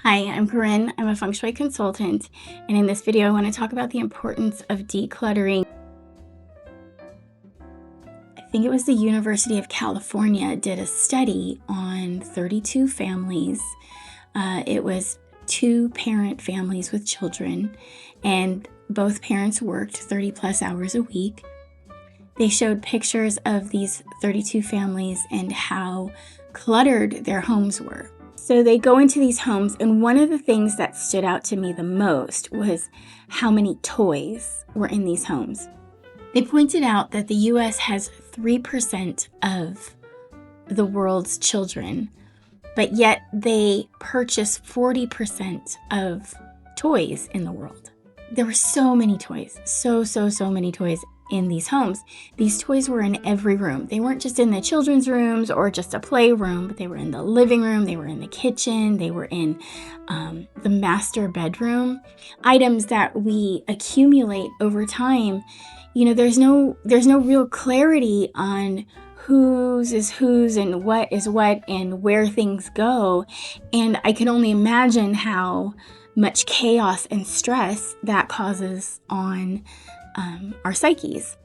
Hi, I'm Corinne. I'm a feng shui consultant, and in this video, I want to talk about the importance of decluttering. I think it was the University of California did a study on 32 families. It was two-parent families with children, and both parents worked 30 plus hours a week. They showed pictures of these 32 families and how cluttered their homes were. So they go into these homes, and one of the things that stood out to me the most was how many toys were in these homes. They pointed out that the US has 3% of the world's children, but yet they purchase 40% of toys in the world. There were so many toys, so many toys in these homes. These toys were in every room. They weren't just in the children's rooms or just a playroom, but they were in the living room, they were in the kitchen, they were in the master bedroom. Items that we accumulate over time. You know, there's no real clarity on whose is whose and what is what and where things go. And I can only imagine how much chaos and stress that causes on our psyches.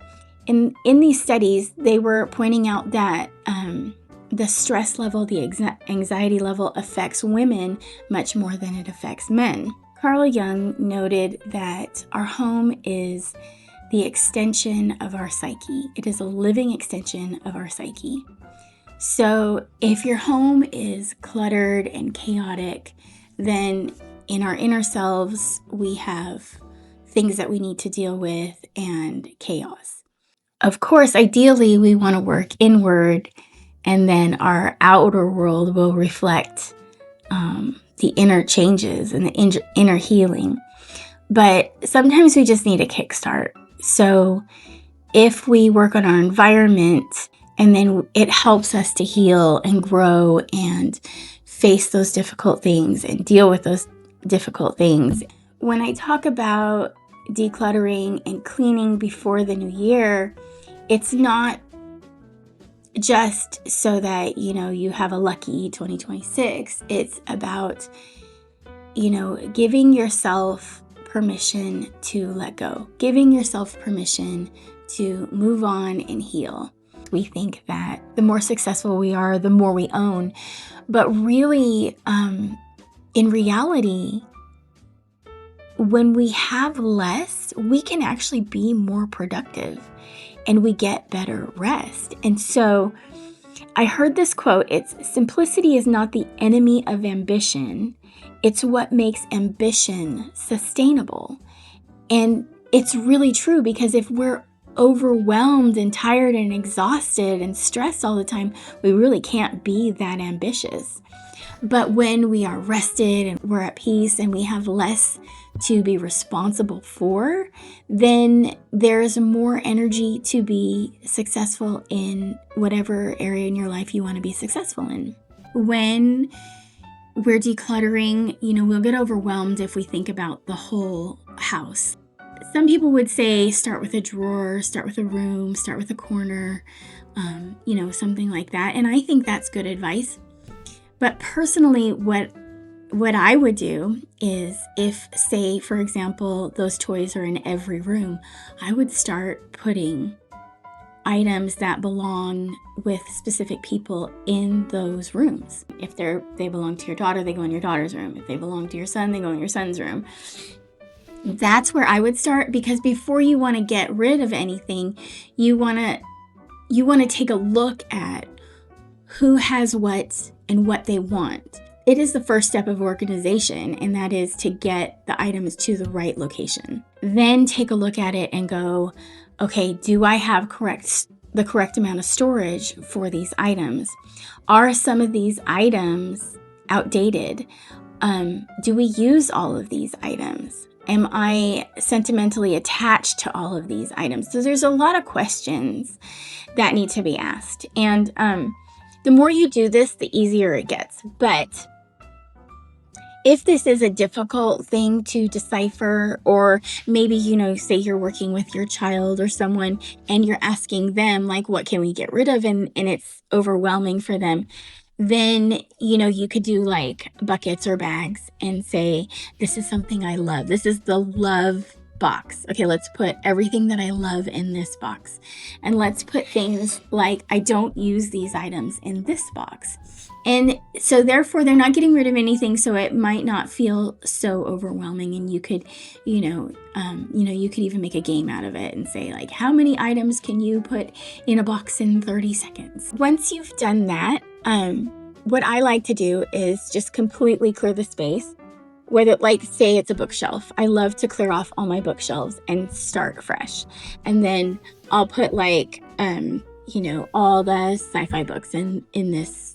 In these studies, they were pointing out that the stress level, the anxiety level affects women much more than it affects men. Carl Jung noted that our home is the extension of our psyche. It is a living extension of our psyche. So if your home is cluttered and chaotic, then in our inner selves, we have things that we need to deal with and chaos. Of course, ideally, we want to work inward, and then our outer world will reflect the inner changes and the inner healing. But sometimes we just need a kickstart. So if we work on our environment, and then it helps us to heal and grow and face those difficult things and deal with those difficult things. When I talk about decluttering and cleaning before the new year, it's not just so that, you have a lucky 2026. It's about, giving yourself permission to let go, giving yourself permission to move on and heal. We think that the more successful we are, the more we own. But really, in reality, when we have less, we can actually be more productive and we get better rest. And so I heard this quote, it's simplicity is not the enemy of ambition. It's what makes ambition sustainable. And it's really true, because if we're overwhelmed and tired and exhausted and stressed all the time, we really can't be that ambitious. But when we are rested and we're at peace and we have less to be responsible for, then there's more energy to be successful in whatever area in your life you want to be successful in. When we're decluttering, we'll get overwhelmed if we think about the whole house. Some people would say start with a drawer, start with a room, start with a corner, something like that. And I think that's good advice. But personally, what I would do is, if, say, for example, those toys are in every room, I would start putting items that belong with specific people in those rooms. If they belong to your daughter, they go in your daughter's room. If they belong to your son, they go in your son's room. That's where I would start, because before you want to get rid of anything, you want to take a look at who has what and what they want. It is the first step of organization, and that is to get the items to the right location. Then take a look at it and go, okay, do I have the correct amount of storage for these items? Are some of these items outdated? Do we use all of these items? Am I sentimentally attached to all of these items? So there's a lot of questions that need to be asked. And the more you do this, the easier it gets. But if this is a difficult thing to decipher, or maybe, say you're working with your child or someone and you're asking them, like, what can we get rid of? And it's overwhelming for them. then, you could do like buckets or bags and say, this is something I love. This is the love box. Okay, let's put everything that I love in this box. And let's put things like I don't use these items in this box. And so therefore they're not getting rid of anything, so it might not feel so overwhelming. And you could, you could even make a game out of it and say like, how many items can you put in a box in 30 seconds? Once you've done that, what I like to do is just completely clear the space. Whether, like, say it's a bookshelf, I love to clear off all my bookshelves and start fresh. And then I'll put like, all the sci-fi books in this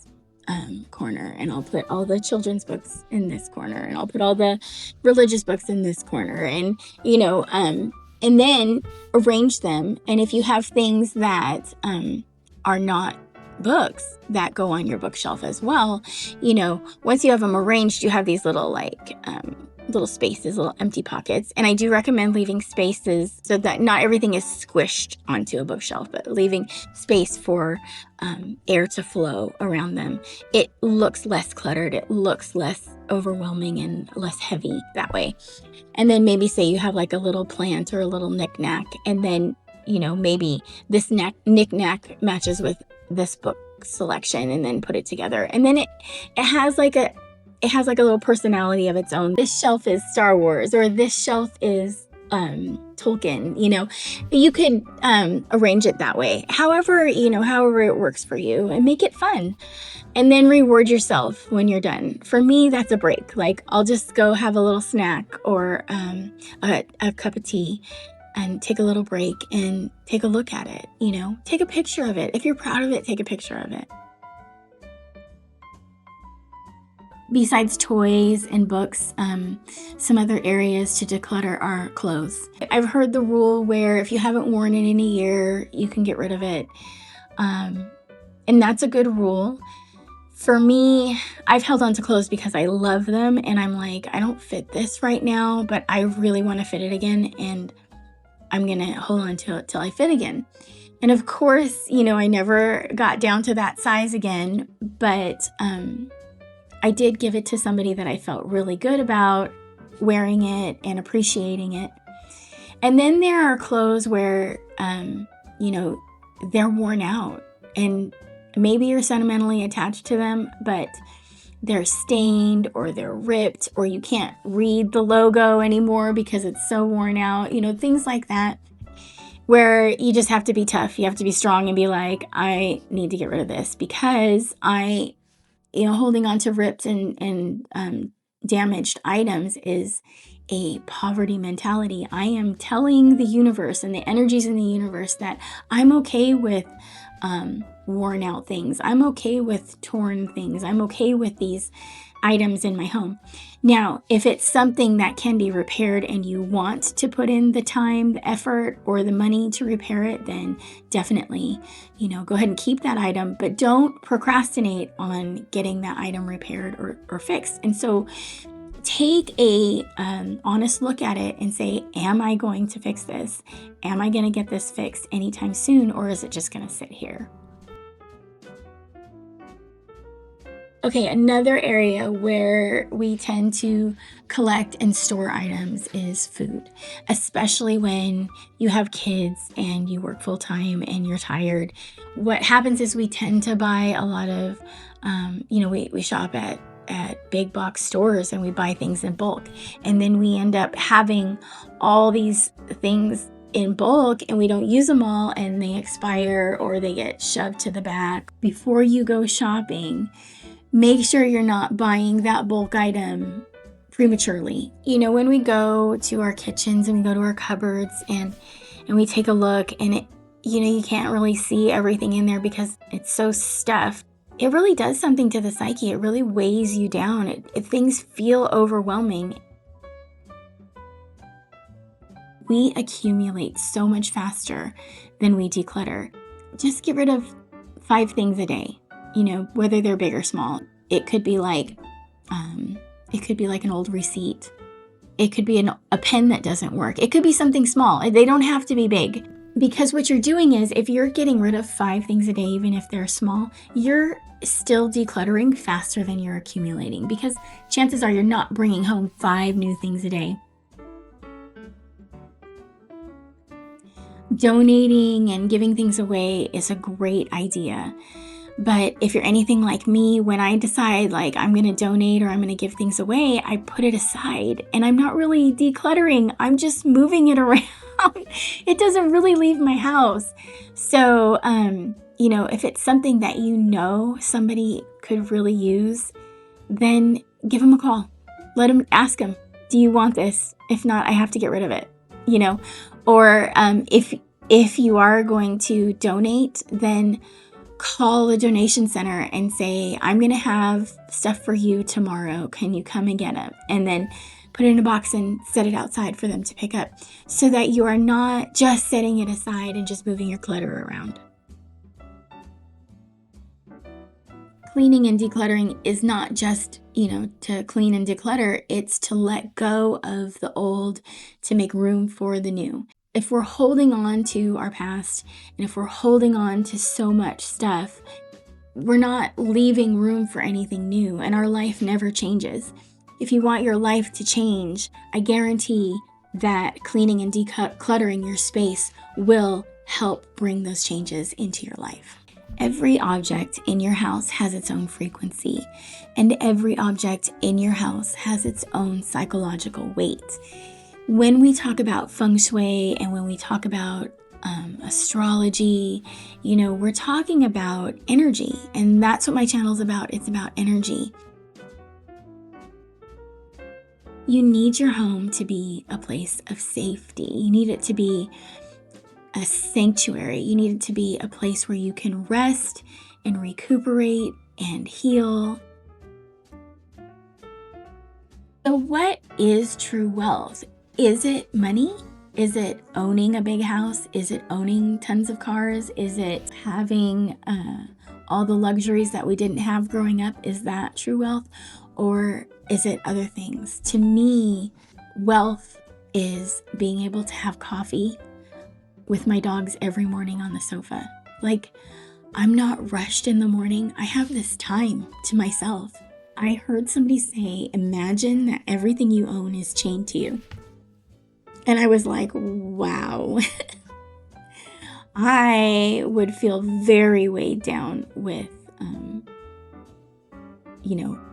corner, and I'll put all the children's books in this corner, and I'll put all the religious books in this corner, and and then arrange them. And if you have things that are not books that go on your bookshelf as well, once you have them arranged, you have these little little spaces, little empty pockets. And I do recommend leaving spaces so that not everything is squished onto a bookshelf, but leaving space for air to flow around them. It looks less cluttered. It looks less overwhelming and less heavy that way. And then maybe say you have like a little plant or a little knick-knack, and then, maybe this knick-knack matches with this book selection, and then put it together. And then it has like a little personality of its own. This shelf is Star Wars, or this shelf is Tolkien. You could arrange it that way. However it works for you, and make it fun. And then reward yourself when you're done. For me, that's a break. Like, I'll just go have a little snack or a cup of tea and take a little break and take a look at it. Take a picture of it. If you're proud of it, take a picture of it. Besides toys and books, some other areas to declutter are clothes. I've heard the rule where if you haven't worn it in a year, you can get rid of it. And that's a good rule. For me, I've held on to clothes because I love them, and I'm like, I don't fit this right now, but I really want to fit it again, and I'm going to hold on to it till I fit again. And of course, I never got down to that size again, but I did give it to somebody that I felt really good about wearing it and appreciating it. And then there are clothes where, they're worn out, and maybe you're sentimentally attached to them, but they're stained or they're ripped, or you can't read the logo anymore because it's so worn out, things like that, where you just have to be tough. You have to be strong and be like, I need to get rid of this, because holding on to ripped and damaged items is a poverty mentality. I am telling the universe and the energies in the universe that I'm okay with worn out things. I'm okay with torn things. I'm okay with these items in my home. Now, if it's something that can be repaired and you want to put in the time, the effort, or the money to repair it, then definitely, go ahead and keep that item, but don't procrastinate on getting that item repaired or fixed. And so take a honest look at it and say, am I going to fix this? Am I going to get this fixed anytime soon, or is it just going to sit here? Okay, another area where we tend to collect and store items is food, especially when you have kids and you work full time and you're tired. What happens is we tend to buy a lot of, we shop at big box stores and we buy things in bulk. And then we end up having all these things in bulk and we don't use them all, and they expire or they get shoved to the back. Before you go shopping, make sure you're not buying that bulk item prematurely. When we go to our kitchens and we go to our cupboards and we take a look, and it, you can't really see everything in there because it's so stuffed. It really does something to the psyche. It really weighs you down. Things feel overwhelming. We accumulate so much faster than we declutter. Just get rid of 5 things a day. Whether they're big or small. It could be like an old receipt. It could be a pen that doesn't work. It could be something small. They don't have to be big. Because what you're doing is, if you're getting rid of 5 things a day, even if they're small, you're still decluttering faster than you're accumulating, because chances are you're not bringing home 5 new things a day. Donating and giving things away is a great idea. But if you're anything like me, when I decide like I'm going to donate or I'm going to give things away, I put it aside and I'm not really decluttering. I'm just moving it around. It doesn't really leave my house. So, if it's something that somebody could really use, then give them a call. Ask them, do you want this? If not, I have to get rid of it, Or if you are going to donate, then call the donation center and say, I'm going to have stuff for you tomorrow. Can you come and get it? And then put it in a box and set it outside for them to pick up, so that you are not just setting it aside and just moving your clutter around. Cleaning and decluttering is not just, to clean and declutter. It's to let go of the old to make room for the new. If we're holding on to our past, and if we're holding on to so much stuff, we're not leaving room for anything new, and our life never changes. If you want your life to change, I guarantee that cleaning and decluttering your space will help bring those changes into your life. Every object in your house has its own frequency, and every object in your house has its own psychological weight. When we talk about feng shui and when we talk about astrology, we're talking about energy, and that's what my channel is about. It's about energy. You need your home to be a place of safety. You need it to be a sanctuary. You need it to be a place where you can rest and recuperate and heal. So what is true wealth? Is it money? Is it owning a big house? Is it owning tons of cars? Is it having all the luxuries that we didn't have growing up? Is that true wealth? Or is it other things? To me, wealth is being able to have coffee with my dogs every morning on the sofa. Like, I'm not rushed in the morning. I have this time to myself. I heard somebody say, imagine that everything you own is chained to you. And I was like, wow. I would feel very weighed down with,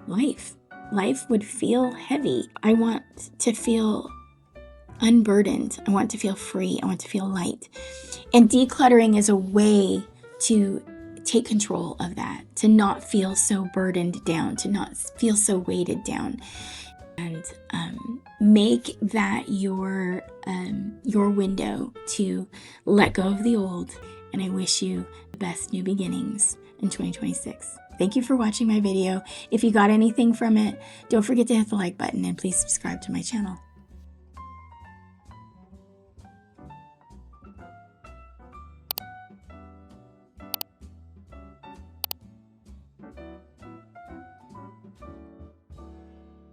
life. Life would feel heavy. I want to feel unburdened. I want to feel free. I want to feel light. And decluttering is a way to take control of that, to not feel so burdened down, to not feel so weighted down. And make that your window to let go of the old. And I wish you the best new beginnings in 2026. Thank you for watching my video. If you got anything from it, don't forget to hit the like button and please subscribe to my channel.